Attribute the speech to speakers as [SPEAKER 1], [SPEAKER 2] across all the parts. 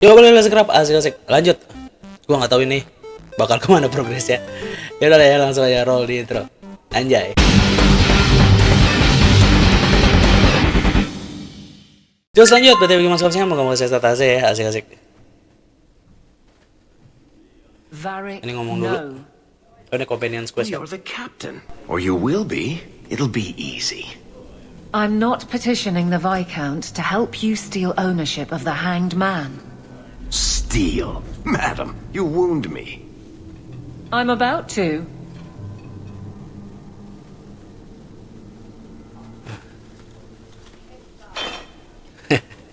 [SPEAKER 1] Yo boleh ASEGRAP, asik lanjut. Gua nggak tahu ini bakal kemana progresnya. Ya udah ya, langsung aja roll di intro. Anjay. Terus lanjut, berarti bagaimana skopsnya? Moga-moga saya start ya, asik.
[SPEAKER 2] Varric,
[SPEAKER 1] Ini ngomong dulu. Oh, ini companion quest.
[SPEAKER 3] You're the captain. Or you will be. It'll be easy.
[SPEAKER 2] I'm not petitioning the Viscount to help you steal ownership of the hanged man.
[SPEAKER 3] Steal. Madam, you wound me.
[SPEAKER 2] I'm about to.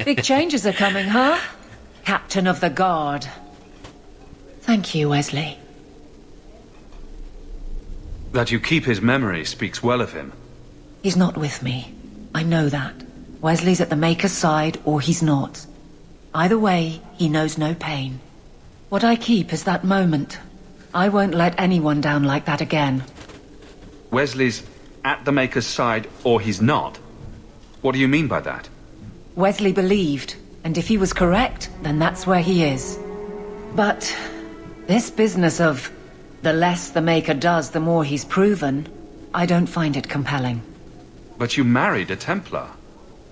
[SPEAKER 2] Big changes are coming, huh? Captain of the Guard. Thank you, Wesley.
[SPEAKER 4] That you keep his memory speaks well of him.
[SPEAKER 2] He's not with me. I know that. Wesley's at the Maker's side, or he's not. Either way, he knows no pain. What I keep is that moment. I won't let anyone down like that again.
[SPEAKER 4] Wesley's at the Maker's side, or he's not? What do you mean by that?
[SPEAKER 2] Wesley believed, and if he was correct, then that's where he is. But this business of the less the Maker does, the more he's proven, I don't find it compelling.
[SPEAKER 4] But you married a Templar.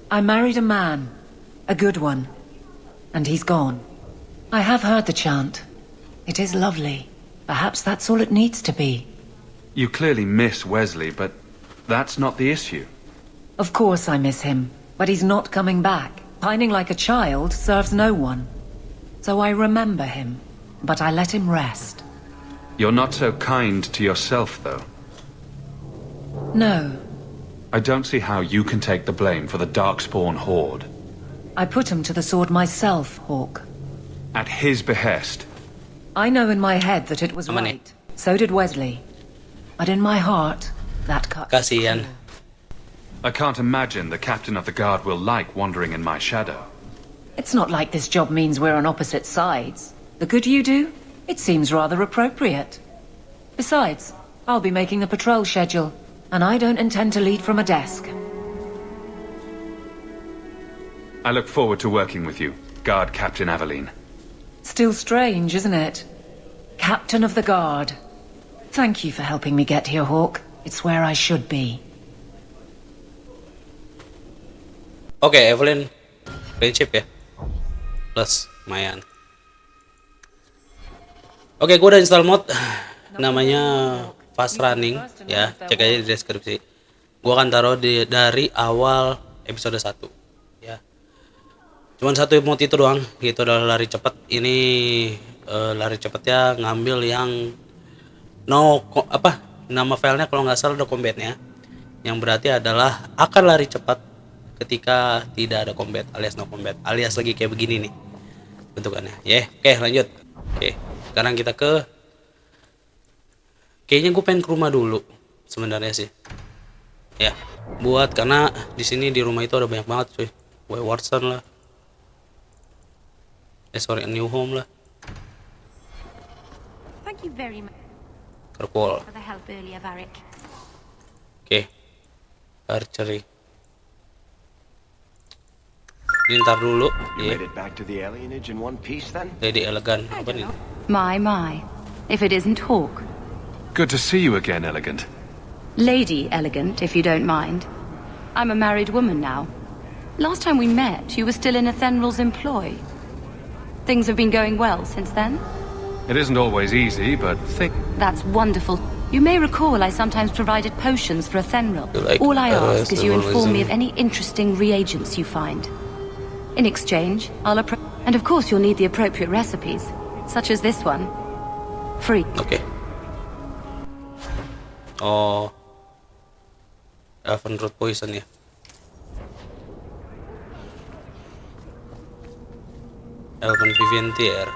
[SPEAKER 2] I married a man, a good one, and he's gone. I have heard the chant. It is lovely. Perhaps that's all it needs to be.
[SPEAKER 4] You clearly miss Wesley, but that's not the issue.
[SPEAKER 2] Of course I miss him, but he's not coming back. Pining like a child serves no one. So I remember him, but I let him rest.
[SPEAKER 4] You're not so kind to yourself, though.
[SPEAKER 2] No,
[SPEAKER 4] I don't see how you can take the blame for the Darkspawn Horde.
[SPEAKER 2] I put him to the sword myself, Hawke.
[SPEAKER 4] At his behest.
[SPEAKER 2] I know in my head that it was
[SPEAKER 1] Aman
[SPEAKER 2] right. So did Wesley. But in my heart, that cut.
[SPEAKER 1] Kasihan.
[SPEAKER 4] I can't imagine the Captain of the Guard will like wandering in my shadow.
[SPEAKER 2] It's not like this job means we're on opposite sides. The good you do, it seems rather appropriate. Besides, I'll be making the patrol schedule, and I don't intend to lead from a desk.
[SPEAKER 4] I look forward to working with you, Guard Captain Aveline.
[SPEAKER 2] Still strange, isn't it? Captain of the Guard. Thank you for helping me get here, Hawke. It's where I should be.
[SPEAKER 1] Oke, Aveline friendship ya. Plus lumayan. Oke, gue udah install mod namanya fast running ya, cek aja di deskripsi. Gue akan taruh dari awal episode 1 ya. Cuman satu mod itu doang, gitu adalah lari cepat. Ini lari cepatnya ngambil yang nama filenya kalau nggak salah ada combatnya, yang berarti adalah akan lari cepat ketika tidak ada combat alias no combat, alias lagi kayak begini nih bentukannya ya. Oke, lanjut. Oke, sekarang kita kayaknya gue pengen ke rumah dulu sebenarnya sih ya, buat karena di sini di rumah itu ada banyak banget cuy. Grey Warden lah, a new home lah.
[SPEAKER 5] Thank you very much
[SPEAKER 1] Kerpol.
[SPEAKER 5] for the help earlier, Varric.
[SPEAKER 1] Oke, archery ini ntar dulu
[SPEAKER 3] You
[SPEAKER 1] ya.
[SPEAKER 3] made it back to the alienage in one piece, then?
[SPEAKER 1] Lady elegan apa nih?
[SPEAKER 5] My. If it isn't Hawke.
[SPEAKER 4] Good to see you again, Elegant.
[SPEAKER 5] Lady Elegant, if you don't mind. I'm a married woman now. Last time we met, you were still in Athenral's employ. Things have been going well since then?
[SPEAKER 4] It isn't always easy, but
[SPEAKER 5] That's wonderful. You may recall I sometimes provided potions for Athenral.
[SPEAKER 1] You like
[SPEAKER 5] All I ask is you inform me of
[SPEAKER 1] herbalism?
[SPEAKER 5] any interesting reagents you find. In exchange, and of course you'll need the appropriate recipes, such as this one. Free.
[SPEAKER 1] Oke. Oh, Elven root poison ya. Elven Viviantier.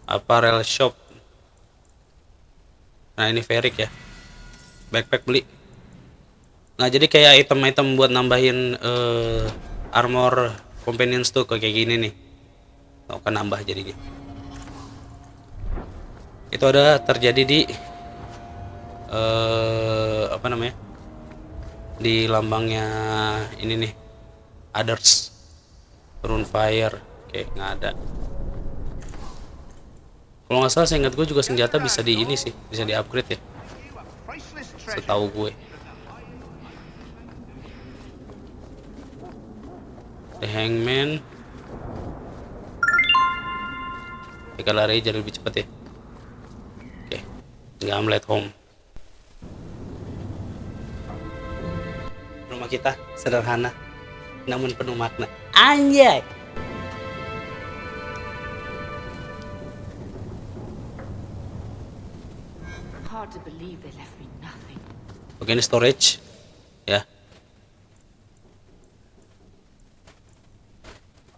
[SPEAKER 1] Apparel shop. Nah, ini Varric ya. Backpack beli. Nah, jadi kayak item-item buat nambahin armor companions tuh kayak gini nih. Oh, kan nambah jadinya. Itu ada terjadi di apa namanya? Di lambangnya ini nih. Others. Rune Fire. Oke, nggak ada. Kalau nggak salah, seingat gue juga senjata bisa di ini sih, bisa di upgrade ya. Setahu gue. The Hangman. Jika lari jadi lebih cepat ya. Oke, nggak at home. Rumah kita sederhana, namun penuh makna. Anjay.
[SPEAKER 2] Hard to believe they left me nothing.
[SPEAKER 1] Oke, ini storage ya.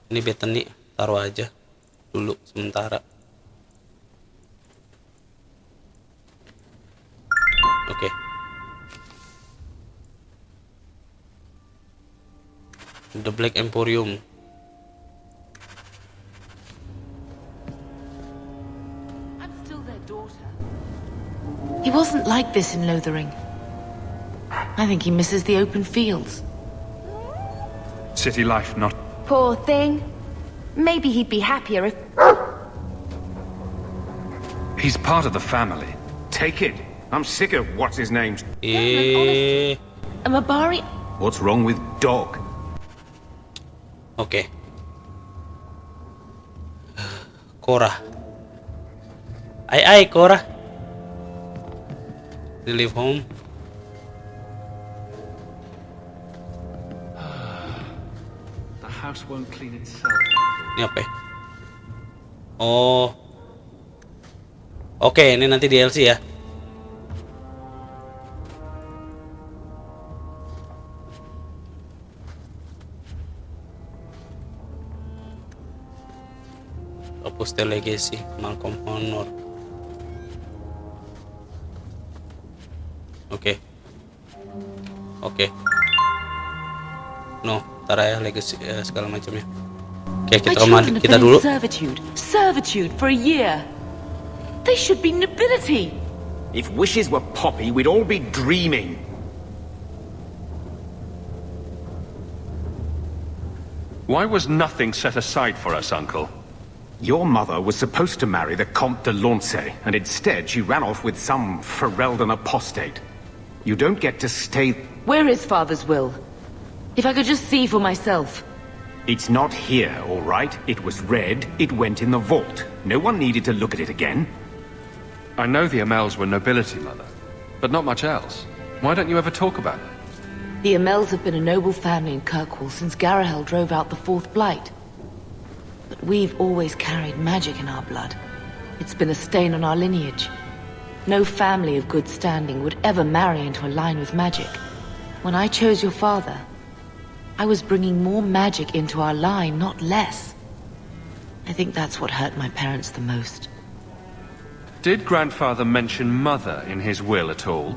[SPEAKER 1] Ini Bethany, taruh aja dulu sementara. Oke. The Black Emporium.
[SPEAKER 2] I'm still their daughter. He wasn't like this in Lothering. I think he misses the open fields.
[SPEAKER 4] City life, not...
[SPEAKER 5] Poor thing. Maybe he'd be happier if...
[SPEAKER 4] He's part of the family.
[SPEAKER 3] Take it. I'm sick of what's-his-name's...
[SPEAKER 2] A Mabari...
[SPEAKER 3] What's wrong with dog?
[SPEAKER 1] Oke. Cora. Ai Cora. They leave home.
[SPEAKER 4] The house won't clean itself.
[SPEAKER 1] Ini apa ya? Oh. Oke, ini nanti DLC ya. Opus the Legacy, Malcolm Honor. Oke. No, tar ya legacy segala macamnya. Oke, kita dulu.
[SPEAKER 2] Servitude for a year. They should be nobility.
[SPEAKER 3] If wishes were poppy, we'd all be dreaming.
[SPEAKER 4] Why was nothing set aside for us, Uncle?
[SPEAKER 3] Your mother was supposed to marry the Comte de Launcey, and instead she ran off with some Ferelden apostate. You don't get to stay...
[SPEAKER 2] Where is Father's will? If I could just see for myself.
[SPEAKER 3] It's not here, all right? It was read, it went in the vault. No one needed to look at it again.
[SPEAKER 4] I know the Amels were nobility, Mother, but not much else. Why don't you ever talk about it?
[SPEAKER 2] The Amels have been a noble family in Kirkwall since Garahel drove out the Fourth Blight. But we've always carried magic in our blood. It's been a stain on our lineage. No family of good standing would ever marry into a line with magic. When I chose your father, I was bringing more magic into our line, not less. I think that's what hurt my parents the most.
[SPEAKER 4] Did Grandfather mention Mother in his will at all?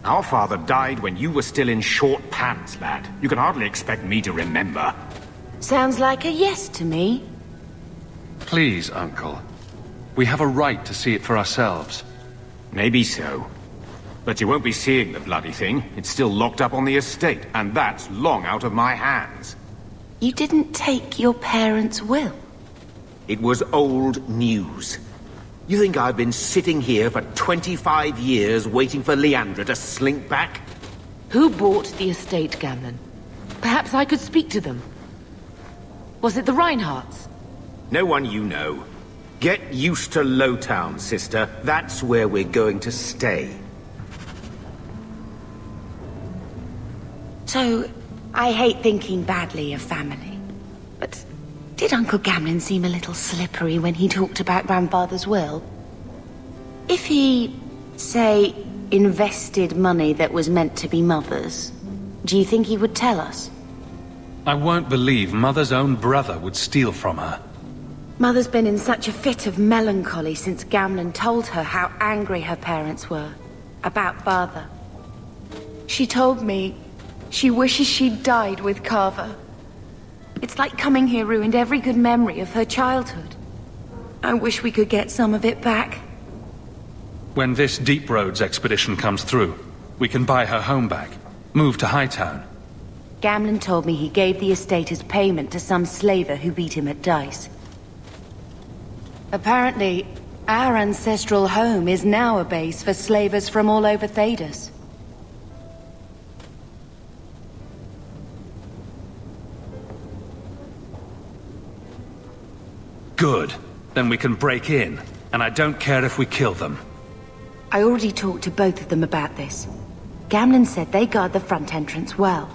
[SPEAKER 3] Our father died when you were still in short pants, lad. You can hardly expect me to remember.
[SPEAKER 5] Sounds like a yes to me.
[SPEAKER 4] Please, Uncle. We have a right to see it for ourselves.
[SPEAKER 3] Maybe so. But you won't be seeing the bloody thing. It's still locked up on the estate, and that's long out of my hands.
[SPEAKER 5] You didn't take your parents' will?
[SPEAKER 3] It was old news. You think I've been sitting here for 25 years waiting for Leandra to slink back?
[SPEAKER 2] Who bought the estate, Gamlen? Perhaps I could speak to them. Was it the Reinhardts?
[SPEAKER 3] No one you know. Get used to Lowtown, sister. That's where we're going to stay.
[SPEAKER 5] So, I hate thinking badly of family. But did Uncle Gamlen seem a little slippery when he talked about Grandfather's will? If he, say, invested money that was meant to be Mother's, do you think he would tell us?
[SPEAKER 4] I won't believe Mother's own brother would steal from her.
[SPEAKER 5] Mother's been in such a fit of melancholy since Gamlen told her how angry her parents were about Father. She told me she wishes she'd died with Carver. It's like coming here ruined every good memory of her childhood. I wish we could get some of it back.
[SPEAKER 4] When this Deep Roads expedition comes through, we can buy her home back, move to Hightown.
[SPEAKER 5] Gamlen told me he gave the estate as payment to some slaver who beat him at dice. Apparently, our ancestral home is now a base for slavers from all over Thedas.
[SPEAKER 4] Good. Then we can break in. And I don't care if we kill them.
[SPEAKER 5] I already talked to both of them about this. Gamlen said they guard the front entrance well.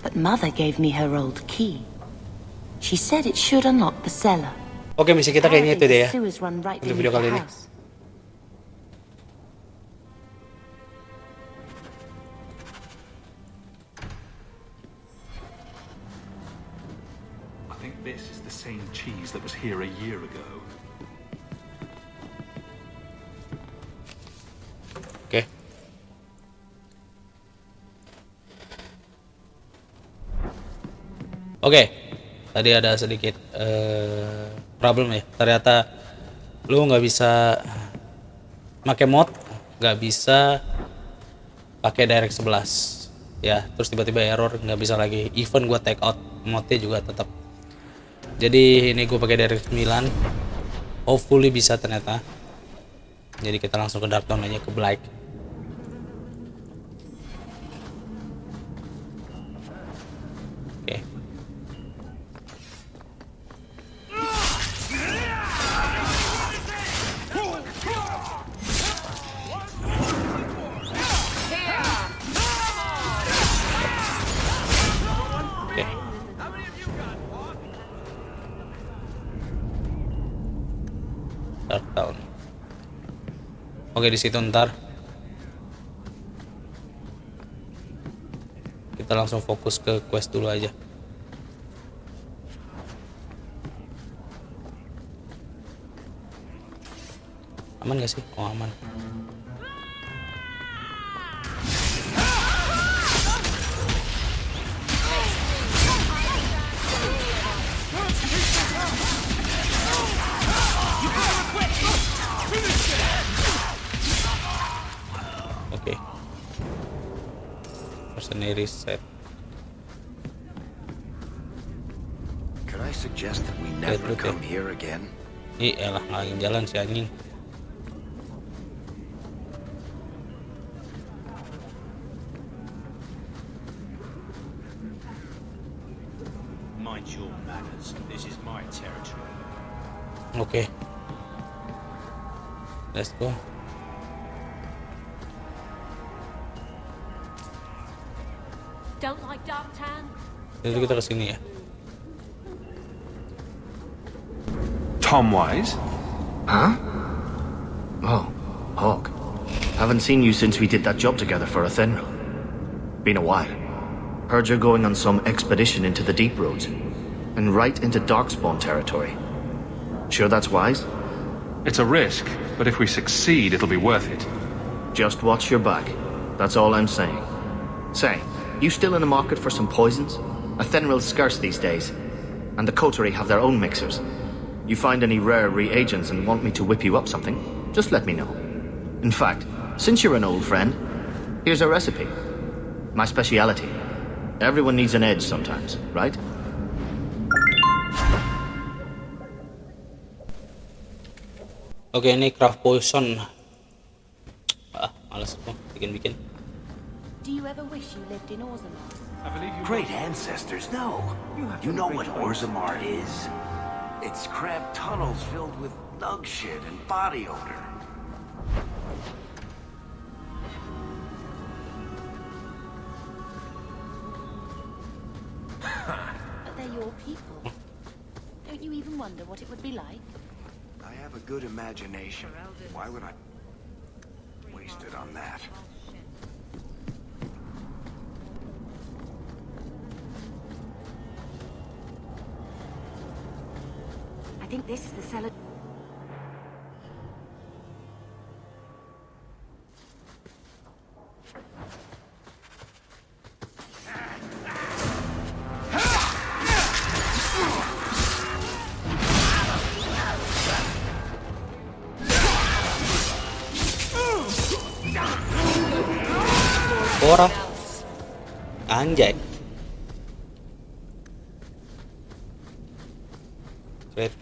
[SPEAKER 5] But Mother gave me her old key. She said it should unlock the cellar.
[SPEAKER 1] Oke, misi kita kayaknya itu deh ya.
[SPEAKER 5] Sewers run right
[SPEAKER 1] Untuk
[SPEAKER 5] beneath
[SPEAKER 1] video kali
[SPEAKER 5] the
[SPEAKER 1] ini.
[SPEAKER 5] house.
[SPEAKER 4] I think this is the same cheese that was here a year ago.
[SPEAKER 1] Oke. Oke. Tadi ada sedikit problem ya. Ternyata lu nggak bisa pakai mod, nggak bisa pakai direct 11 ya. Terus tiba-tiba error, nggak bisa lagi. Even gua take out modnya juga tetap. Jadi ini gue pakai direct 9. Hopefully bisa ternyata. Jadi kita langsung ke dark down aja, ke black. Oke. Oke. Dark down. Oke, di situ ntar kita langsung fokus ke quest dulu aja. Aman gak sih? Oh, aman. Oke. Mercenary set.
[SPEAKER 6] Could I suggest that we never come here again?
[SPEAKER 1] Elah, ngalahin jalan si anjing.
[SPEAKER 7] Mind your manners. This is my territory.
[SPEAKER 1] Oke. Let's go.
[SPEAKER 8] Don't like dark tan?
[SPEAKER 1] Jadi kita kesini ya.
[SPEAKER 4] Tom Wise?
[SPEAKER 6] Huh? Oh, Hawke. Haven't seen you since we did that job together for Athenril. Been a while. Heard you're going on some expedition into the deep roads. And right into Darkspawn territory. Sure that's wise?
[SPEAKER 4] It's a risk, but if we succeed, it'll be worth it.
[SPEAKER 6] Just watch your back. That's all I'm saying. Say, you still in the market for some poisons? Athenril's scarce these days. And the coterie have their own mixers. You find any rare reagents and want me to whip you up something, just let me know. In fact, since you're an old friend, here's a recipe. My speciality. Everyone needs an edge sometimes, right?
[SPEAKER 1] Oke, ini craft poison. Males gua bikin-bikin.
[SPEAKER 5] Do you ever wish you lived in Orzammar?
[SPEAKER 7] Great ancestors, no. You know what Orzammar is? It's cramped tunnels filled with nug shit and body odor.
[SPEAKER 5] But they're your people. Don't you even wonder what it would be like?
[SPEAKER 7] I have a good imagination. Why would I waste it on that?
[SPEAKER 5] I think this is the cellar.
[SPEAKER 1] Anjay. Sweet.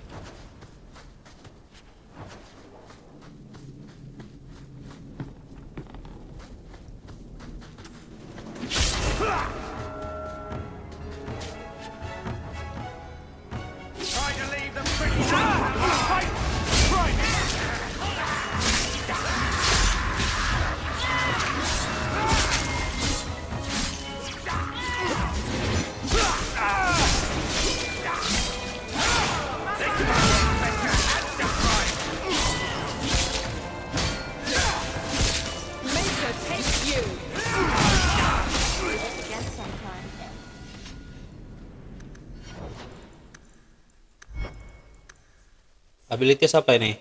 [SPEAKER 1] Abilities apa ini?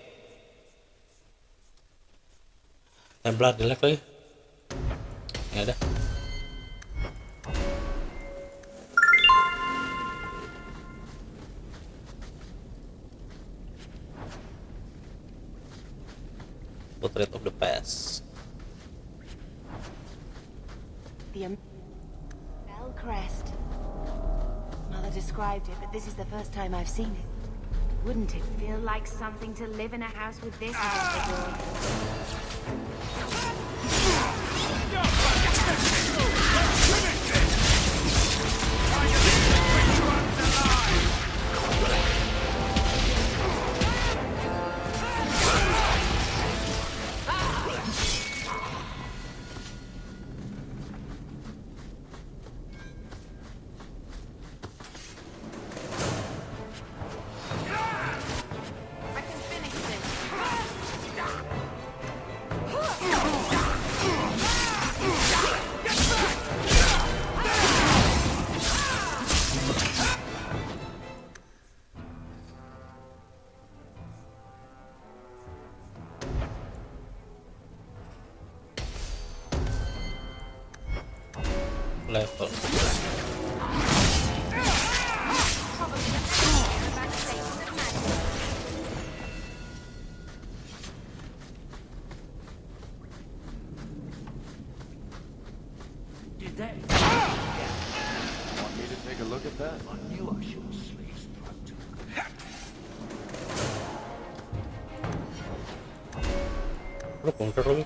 [SPEAKER 1] Templar delete lagi. Ya ada. Portrait of the past.
[SPEAKER 5] The bell crest. Mother described it, but this is the first time I've seen it. Wouldn't it feel like something to live in a house with this above the door?
[SPEAKER 1] Level.
[SPEAKER 7] Did they? Want me to take a look at that? I knew I should have slit his throat.
[SPEAKER 1] Lu counter lagi.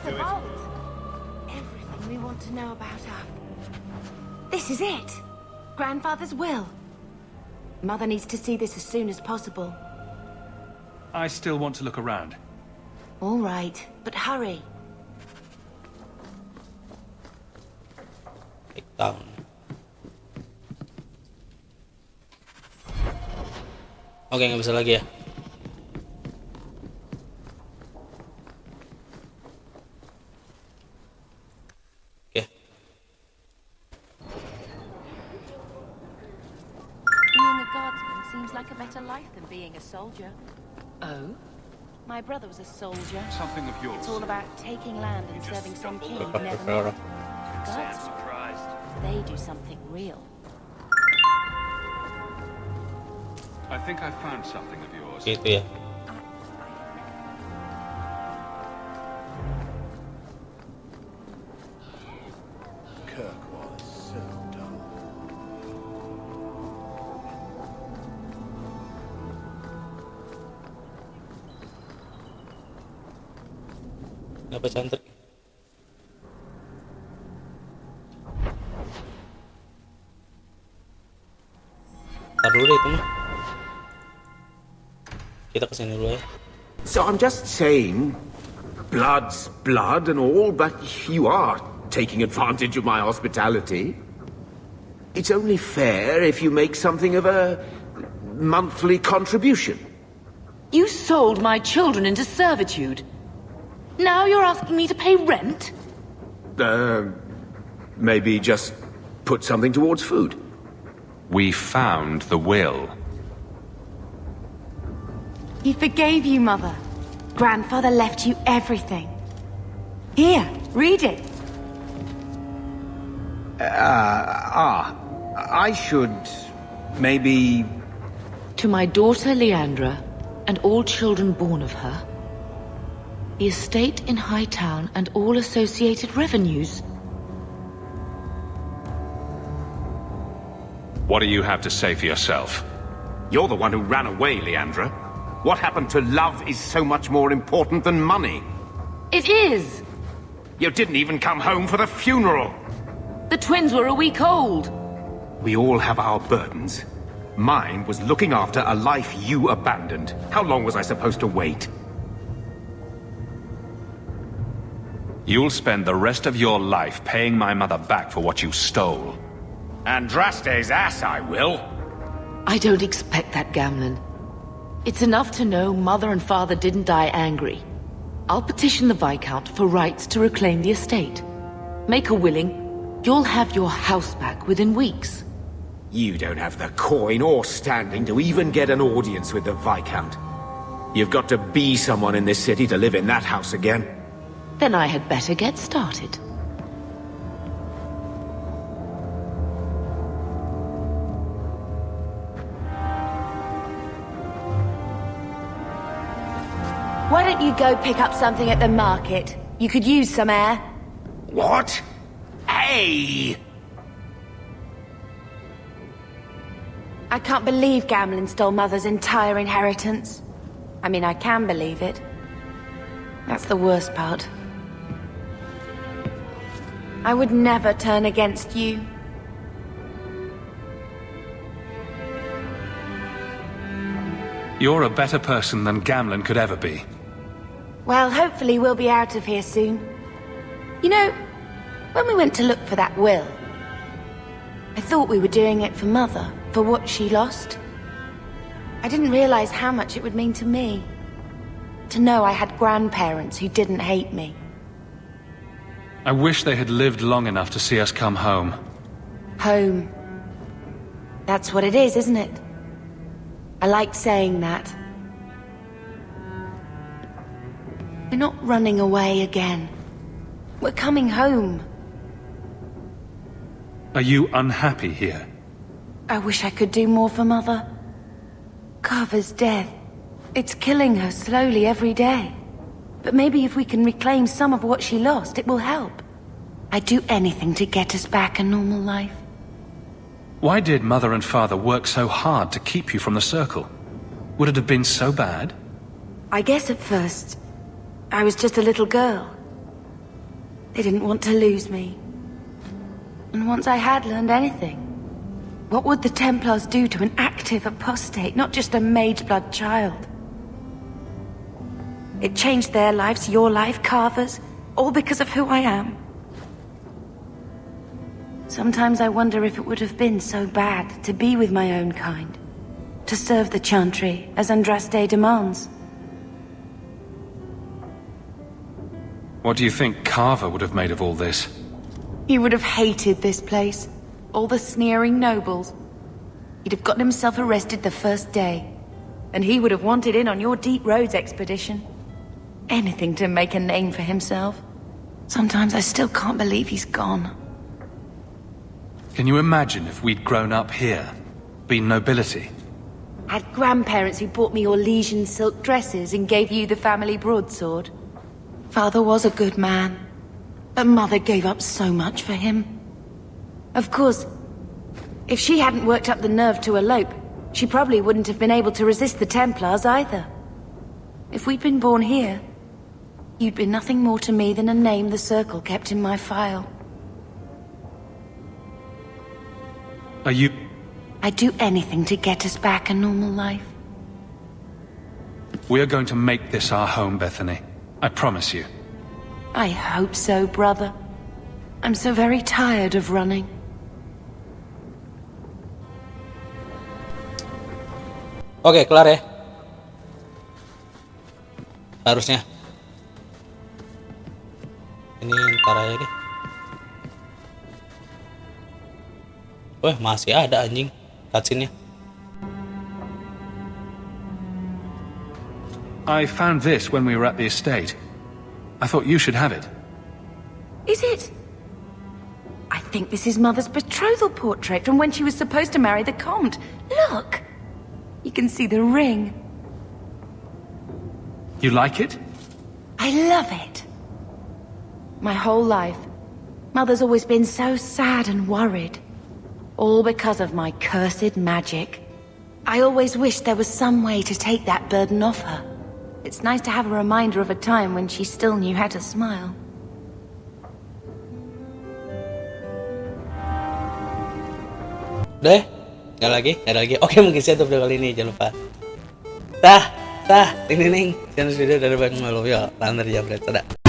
[SPEAKER 5] The vault. Everything we want to know about her. This is it. Grandfather's will. Mother needs to see this as soon as possible.
[SPEAKER 4] I still want to look around.
[SPEAKER 5] All right, but hurry.
[SPEAKER 1] Take down. Oke, nggak bisa lagi ya. Oke.
[SPEAKER 5] Being a guardsman seems like a better life than being a soldier.
[SPEAKER 2] Oh?
[SPEAKER 5] My brother was a soldier.
[SPEAKER 4] Something of yours.
[SPEAKER 5] It's all about taking land and serving some king you've never met. Guardsmen, they do something real.
[SPEAKER 4] I think I found something of yours.
[SPEAKER 1] Gitu ya. Dapat santri. Tar dulu deh itu mah. Kita kesini dulu ya.
[SPEAKER 3] So I'm just saying, blood's blood and all, but you are taking advantage of my hospitality. It's only fair if you make something of a monthly contribution.
[SPEAKER 2] You sold my children into servitude. Now you're asking me to pay rent?
[SPEAKER 3] Maybe just put something towards food.
[SPEAKER 4] We found the will.
[SPEAKER 5] He forgave you, Mother. Grandfather left you everything. Here, read it.
[SPEAKER 3] I should maybe...
[SPEAKER 2] To my daughter Leandra, and all children born of her, the estate in Hightown and all associated revenues.
[SPEAKER 4] What do you have to say for yourself?
[SPEAKER 3] You're the one who ran away, Leandra. What happened to love is so much more important than money.
[SPEAKER 2] It is!
[SPEAKER 3] You didn't even come home for the funeral.
[SPEAKER 2] The twins were a week old.
[SPEAKER 3] We all have our burdens. Mine was looking after a life you abandoned. How long was I supposed to wait?
[SPEAKER 4] You'll spend the rest of your life paying my mother back for what you stole.
[SPEAKER 3] Andraste's ass, I will.
[SPEAKER 2] I don't expect that, Gamlen. It's enough to know Mother and Father didn't die angry. I'll petition the Viscount for rights to reclaim the estate. Make a willing, you'll have your house back within weeks.
[SPEAKER 3] You don't have the coin or standing to even get an audience with the Viscount. You've got to be someone in this city to live in that house again.
[SPEAKER 2] Then I had better get started.
[SPEAKER 5] Why don't you go pick up something at the market? You could use some air.
[SPEAKER 3] What? Hey!
[SPEAKER 5] I can't believe Gamlen stole Mother's entire inheritance. I mean, I can believe it. That's the worst part. I would never turn against you.
[SPEAKER 4] You're a better person than Gamlen could ever be.
[SPEAKER 5] Well, hopefully we'll be out of here soon. You know, when we went to look for that will, I thought we were doing it for Mother, for what she lost. I didn't realize how much it would mean to me. To know I had grandparents who didn't hate me.
[SPEAKER 4] I wish they had lived long enough to see us come home.
[SPEAKER 5] Home. That's what it is, isn't it? I like saying that. We're not running away again. We're coming home.
[SPEAKER 4] Are you unhappy here?
[SPEAKER 5] I wish I could do more for Mother. Carver's death. It's killing her slowly every day. But maybe if we can reclaim some of what she lost, it will help. I'd do anything to get us back a normal life.
[SPEAKER 4] Why did Mother and Father work so hard to keep you from the Circle? Would it have been so bad?
[SPEAKER 5] I guess at first, I was just a little girl. They didn't want to lose me. And once I had learned anything, what would the Templars do to an active apostate, not just a mageblood child? It changed their lives, your life, Carver's, all because of who I am. Sometimes I wonder if it would have been so bad to be with my own kind, to serve the Chantry as Andraste demands.
[SPEAKER 4] What do you think Carver would have made of all this?
[SPEAKER 5] He would have hated this place, all the sneering nobles. He'd have gotten himself arrested the first day, and he would have wanted in on your Deep Roads expedition. Anything to make a name for himself. Sometimes I still can't believe he's gone.
[SPEAKER 4] Can you imagine if we'd grown up here? Been nobility?
[SPEAKER 5] Had grandparents who bought me Orlesian silk dresses and gave you the family broadsword. Father was a good man, but Mother gave up so much for him. Of course, if she hadn't worked up the nerve to elope, she probably wouldn't have been able to resist the Templars either. If we'd been born here, You'd be nothing more to me than a name the Circle kept in my file.
[SPEAKER 4] Are you...
[SPEAKER 5] I'd do anything to get us back a normal life.
[SPEAKER 4] We are going to make this our home, Bethany. I promise you.
[SPEAKER 5] I hope so, brother. I'm so very tired of running.
[SPEAKER 1] Oke, kelar ya. Harusnya. Ini ntar aja deh. Wah, masih ada anjing cutscene-nya.
[SPEAKER 4] I found this when we were at the estate. I thought you should have it.
[SPEAKER 5] Is it? I think this is Mother's betrothal portrait from when she was supposed to marry the Comte. Look! You can see the ring.
[SPEAKER 4] You like it?
[SPEAKER 5] I love it. My whole life, Mother's always been so sad and worried. All because of my cursed magic. I always wished there was some way to take that burden off her. It's nice to have a reminder of a time when she still knew how to smile.
[SPEAKER 1] Udah? Nggak lagi? Oke, mungkin saya tutup video kali ini. Jangan lupa. Ting, jangan video dari Bareng Malu. Yuk, lantar jambret. Sudah.